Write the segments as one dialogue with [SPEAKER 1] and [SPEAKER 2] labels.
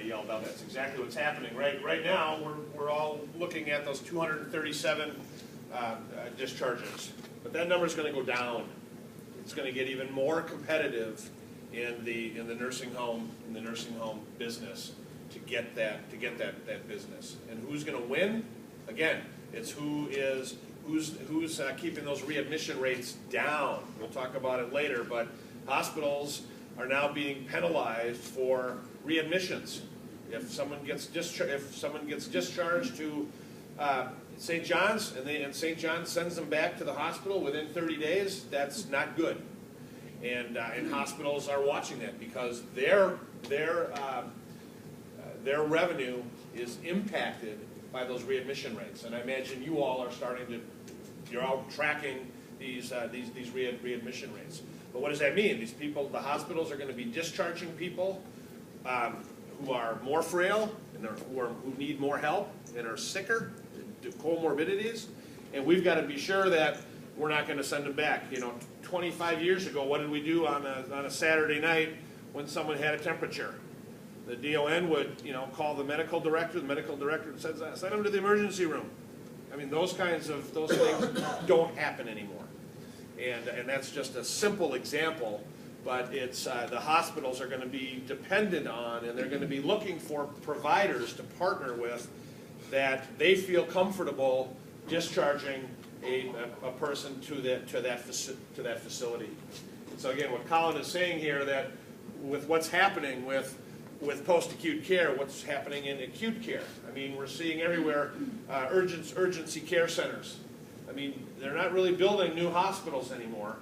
[SPEAKER 1] yelled out. That's exactly what's happening. Right now, we're all looking at those 237 discharges. But that number is going to go down. It's going to get even more competitive in the nursing home business to get that business. And who's going to win? Again, it's who's keeping those readmission rates down. We'll talk about it later, but hospitals are now being penalized for readmissions. If someone gets discharged to St. John's and St. John's sends them back to the hospital within 30 days, that's not good. And hospitals are watching that because their revenue is impacted by those readmission rates. And I imagine you all are you're all tracking these readmission rates. But what does that mean? These people, the hospitals are going to be discharging people who are more frail and who need more help and are sicker, comorbidities, and we've got to be sure that we're not going to send them back. 25 years ago, what did we do on a Saturday night when someone had a temperature? The DON would, call the medical director. The medical director says, send them to the emergency room. I mean, those things don't happen anymore. And that's just a simple example, but it's the hospitals are going to be dependent on, and they're going to be looking for providers to partner with that they feel comfortable discharging a person to that facility. And so again, what Colin is saying here, that with what's happening with post-acute care, what's happening in acute care. I mean, we're seeing everywhere urgency care centers. I mean, they're not really building new hospitals anymore.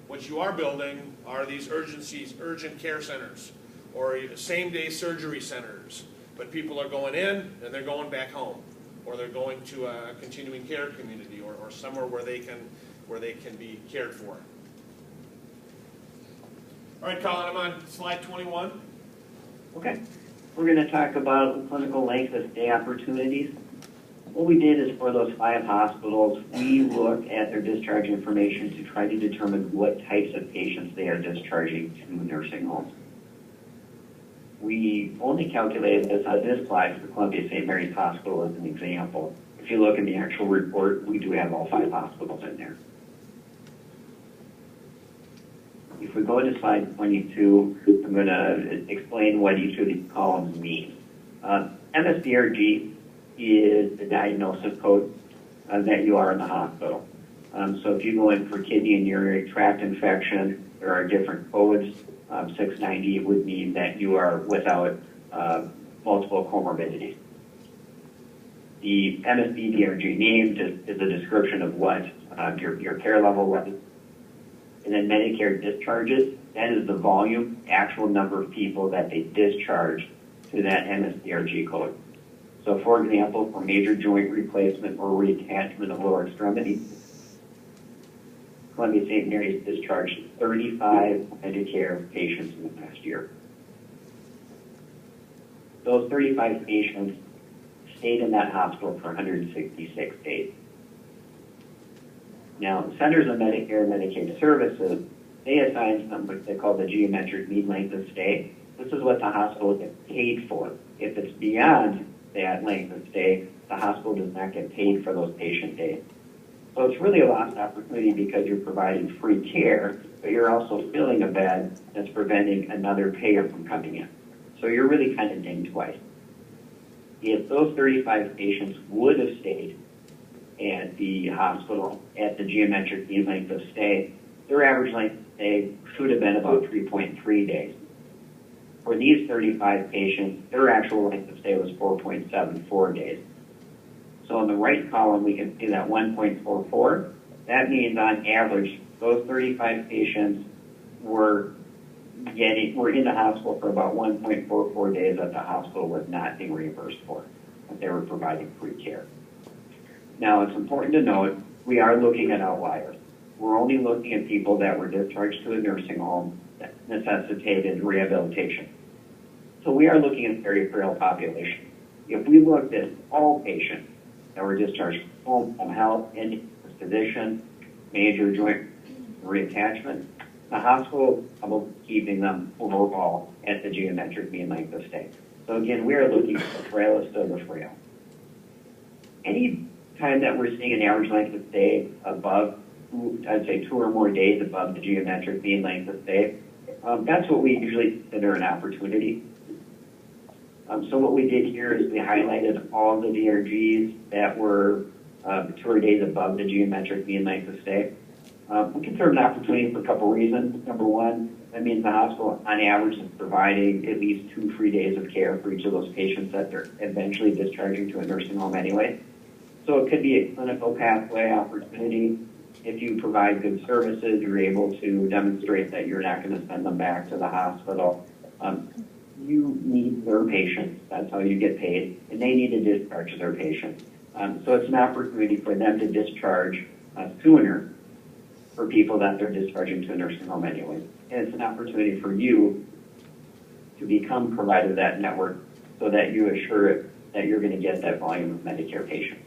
[SPEAKER 1] What you are building are these urgent care centers, or same-day surgery centers. But people are going in and they're going back home, or they're going to a continuing care community, or somewhere where they can be cared for. All right, Colin, I'm on slide 21.
[SPEAKER 2] Okay. We're going to talk about clinical length of stay opportunities. What we did is for those 5 hospitals, we looked at their discharge information to try to determine what types of patients they are discharging to nursing homes. We only calculated this on this slide for Columbia St. Mary's Hospital as an example. If you look in the actual report, we do have all 5 hospitals in there. If we go to slide 22, I'm going to explain what each of these columns mean. MSDRG is the diagnosis code that you are in the hospital. So if you go in for kidney and urinary tract infection, there are different codes. 690 would mean that you are without multiple comorbidities. The MSDRG name is a description of what your care level was. And then Medicare discharges, that is the volume, actual number of people that they discharge to that MSDRG code. So for example, for major joint replacement or reattachment of lower extremity, Columbia St. Mary's discharged 35 Medicare patients in the past year. Those 35 patients stayed in that hospital for 166 days. Now, Centers of Medicare and Medicaid Services, they assign something they call the geometric mean length of stay. This is what the hospital gets paid for. If it's beyond that length of stay, the hospital does not get paid for those patient days. So it's really a lost opportunity because you're providing free care, but you're also filling a bed that's preventing another payer from coming in. So you're really kind of dinged twice. If those 35 patients would have stayed at the hospital at the geometric mean length of stay, their average length of stay should have been about 3.3 days. For these 35 patients, their actual length of stay was 4.74 days. So in the right column, we can see that 1.44. That means on average, those 35 patients were in the hospital for about 1.44 days that the hospital was not being reimbursed for, but they were providing free care. Now, it's important to note, we are looking at outliers. We're only looking at people that were discharged to a nursing home that necessitated rehabilitation. So we are looking at a very frail population. If we looked at all patients that were discharged from home health, and physician, major joint reattachment, The hospital will be keeping them overall at the geometric mean length of stay. So again, we are looking at the frailest of the frail. Any time that we're seeing an average length of stay above, I'd say 2 or more days above the geometric mean length of stay, that's what we usually consider an opportunity. So what we did here is we highlighted all the DRGs that were 2 or days above the geometric mean length of stay. We consider an opportunity for a couple reasons. Number one, that means the hospital, on average, is providing at least 2 free days of care for each of those patients that they're eventually discharging to a nursing home anyway. So it could be a clinical pathway opportunity. If you provide good services, you're able to demonstrate that you're not going to send them back to the hospital. You need their patients. That's how you get paid. And they need to discharge their patients. So it's an opportunity for them to discharge sooner for people that they're discharging to a nursing home anyway. And it's an opportunity for you to become provider of that network so that you assure that you're going to get that volume of Medicare patients.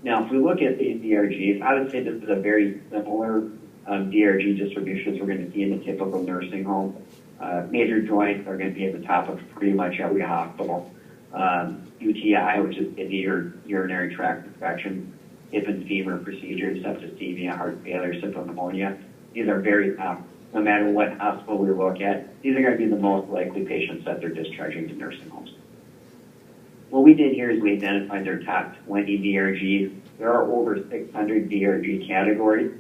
[SPEAKER 2] Now, if we look at these DRGs, I would say this is a very similar DRG distribution as we're going to see in the typical nursing home. Major joints are going to be at the top of pretty much every hospital. UTI, which is kidney or urinary tract infection, hip and femur procedures, septicemia, heart failure, simple pneumonia. These are very top. No matter what hospital we look at, these are going to be the most likely patients that they're discharging to nursing homes. What we did here is we identified their top 20 DRGs. There are over 600 DRG categories,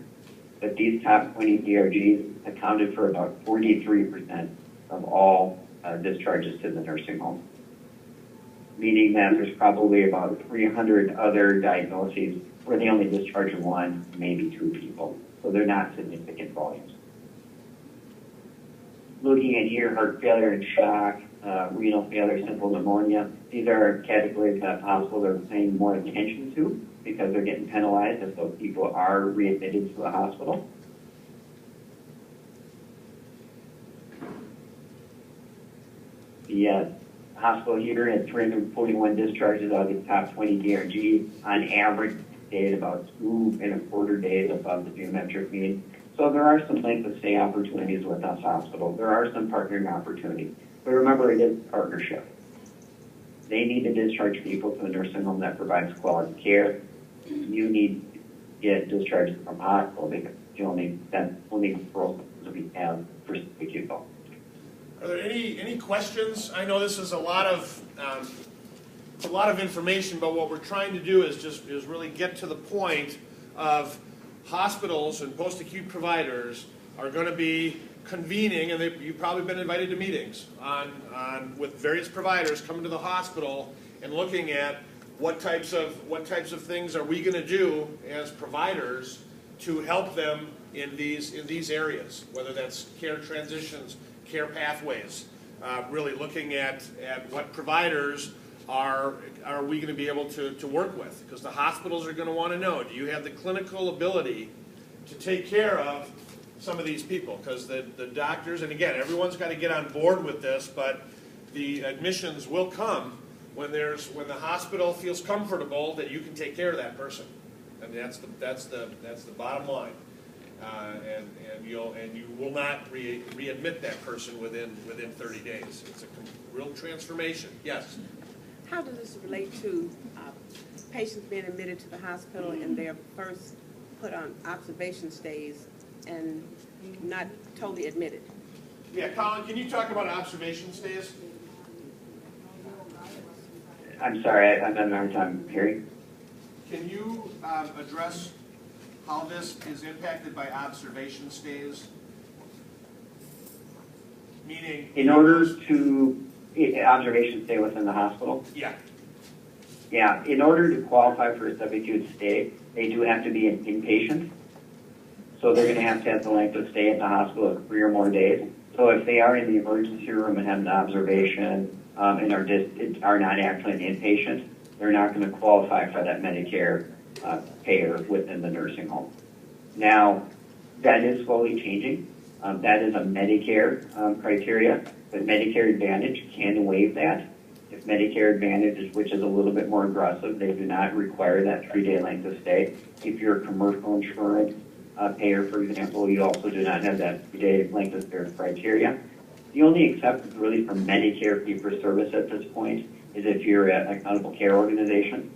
[SPEAKER 2] but these top 20 DRGs accounted for about 43% of all discharges to the nursing home, meaning that there's probably about 300 other diagnoses where they only discharge 1, maybe 2 people. So they're not significant volumes. Looking at here, heart failure and shock, renal failure, simple pneumonia. These are categories that hospitals are paying more attention to because they're getting penalized if those people are readmitted to a hospital. The hospital here had 341 discharges out of the top 20 DRGs. On average, stayed about 2.25 days above the geometric mean. So there are some length of stay opportunities with us hospital. There are some partnering opportunities. But remember, it is a partnership. They need to discharge people to a nursing home that provides quality care. You need to get discharged from hospital because that's only referrals we have for people.
[SPEAKER 1] Are there any questions? I know this is a lot of information, but what we're trying to do is really get to the point of hospitals and post-acute providers are going to be convening, and you've probably been invited to meetings with various providers coming to the hospital and looking at what types of things are we going to do as providers to help them in these areas, whether that's care transitions, care pathways, really looking at what providers are we going to be able to work with, because the hospitals are going to want to know, do you have the clinical ability to take care of some of these people? Because the doctors, and again, everyone's got to get on board with this, but the admissions will come when the hospital feels comfortable that you can take care of that person, and that's the bottom line. And you will not readmit that person within 30 days. It's a real transformation. Yes.
[SPEAKER 3] How does this relate to patients being admitted to the hospital and they're first put on observation stays and not totally admitted?
[SPEAKER 1] Yeah, Colin, can you talk about observation stays?
[SPEAKER 2] I'm sorry, I'm having a hard time hearing.
[SPEAKER 1] Can you address how this is impacted by observation stays? Meaning,
[SPEAKER 2] in order to observation stay within the hospital?
[SPEAKER 1] Yeah.
[SPEAKER 2] Yeah, in order to qualify for a subacute stay, they do have to be an inpatient. So they're going to have the length of stay at the hospital of 3 or more days. So if they are in the emergency room and have an observation and are not actually an inpatient, they're not going to qualify for that Medicare payer within the nursing home. Now, that is slowly changing. That is a Medicare criteria, but Medicare Advantage can waive that. If Medicare Advantage, which is a little bit more aggressive, they do not require that 3-day length of stay. If you're commercial insurance, payer, for example, you also do not have that 3-day length of stay criteria. The only exception really for Medicare fee-for-service at this point is if you're an accountable care organization.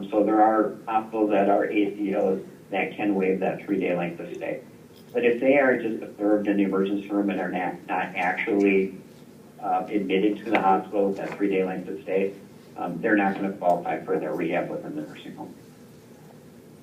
[SPEAKER 2] So there are hospitals that are ACOs that can waive that 3-day length of stay. But if they are just observed in the emergency room and are not actually admitted to the hospital with that 3-day length of stay, they're not going to qualify for their rehab within the nursing home.